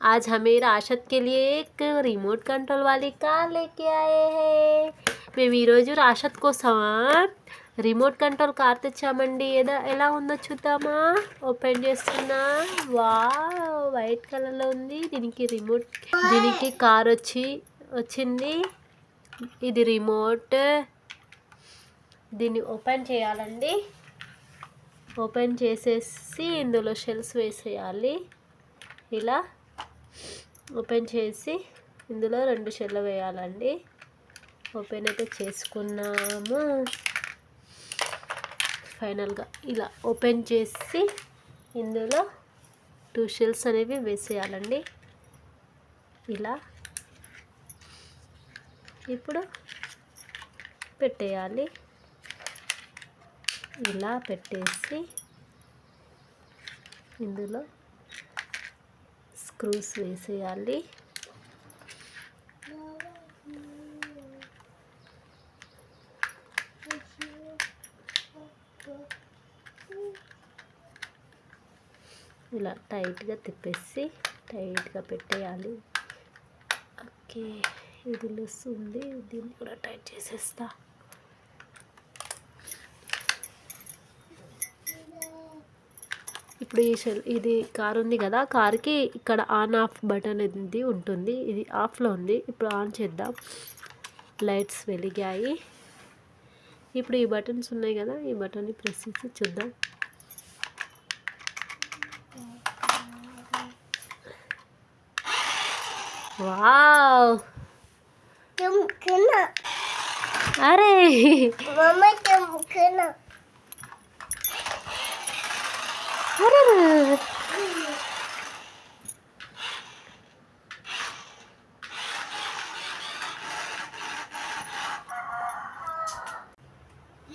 आज हमें राशद के लिए एक रिमोट कंट्रोल वाली कार लेके आए हैं। మేము ఈరోజు రాషద్ కోసం రిమోట్ కంట్రోల్ కార్ తెచ్చామండి. ఎలా ఉందో చూద్దామా. ఓపెన్ చేస్తున్నా. వావ్, వైట్ కలర్లో ఉంది. దీనికి కార్ వచ్చింది. ఇది రిమోట్. దీన్ని ఓపెన్ చేయాలండి. ఓపెన్ చేసేసి ఇందులో షెల్స్ వేసేయాలి. ఇలా ఓపెన్ చేసి ఇందులో 2 షెల్లు వేయాలండి. ఓపెన్ అయితే చేసుకున్నాము. ఫైనల్గా ఇలా ఓపెన్ చేసి ఇందులో 2 షెల్స్ అనేవి వేసేయాలండి. ఇలా ఇప్పుడు పెట్టేయాలి. ఇలా పెట్టేసి ఇందులో స్క్రూస్ వేసేయాలి. ఇలా టైట్గా తిప్పేసి టైట్గా పెట్టేయాలి. ఓకే, ఇది లూస్ ఉంది. దీన్ని కూడా టైట్ చేసేస్తా. ఇప్పుడు ఇది కార్ ఉంది కదా, కార్కి ఇక్కడ ఆన్ ఆఫ్ బటన్ ఇది ఉంటుంది. ఇది ఆఫ్లో ఉంది. ఇప్పుడు ఆన్ చేద్దాం. లైట్స్ వెలిగాయి. ఇప్పుడు ఈ బటన్స్ ఉన్నాయి కదా, ఈ బటన్ని ప్రెస్ చేసి చూద్దాం. వావ్, అరే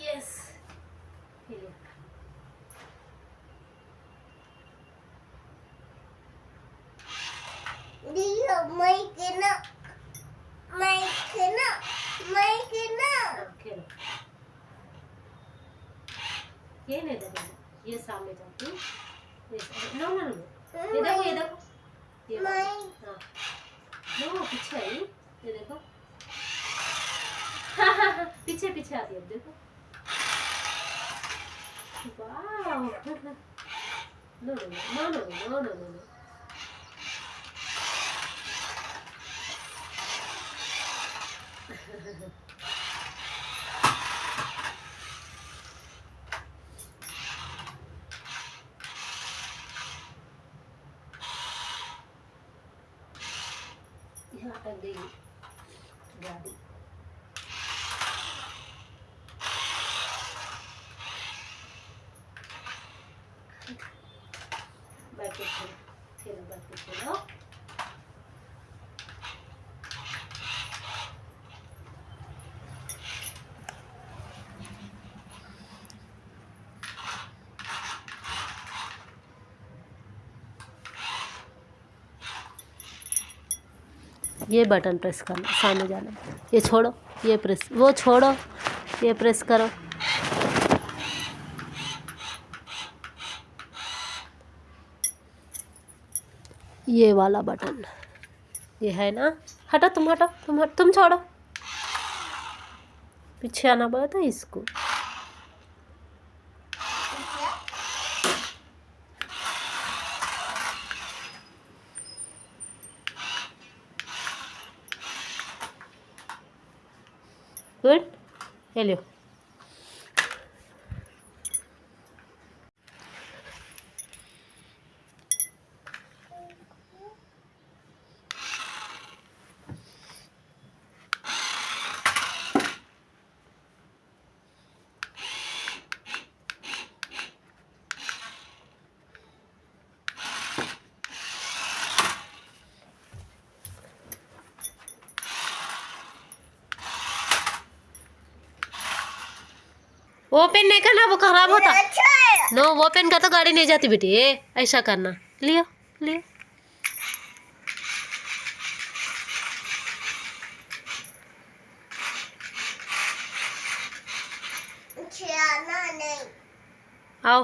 yes. ये नहीं देखो, ये सामने जाती है. नो नो नो, ये देखो ये हाँ नो पीछे आई. ये देखो पीछे पीछे आती है. देखो वाह. No no no no no no no. यहाँ तक गई गाड़ी. बैठ के ये बटन प्रेस करना, सामने जाना. ये छोड़ो, ये प्रेस, वो छोड़ो, ये प्रेस करो. ये वाला बटन ये है ना. हटो तुम, हटो तुम छोड़ो. पीछे आना पड़ा था इसको. गुड. हेलो. ओपन नहीं करना, वो खराब होता. नो ओपन का तो गाड़ी नहीं जाती बेटी. ऐसा करना. लियो लियो. आओ.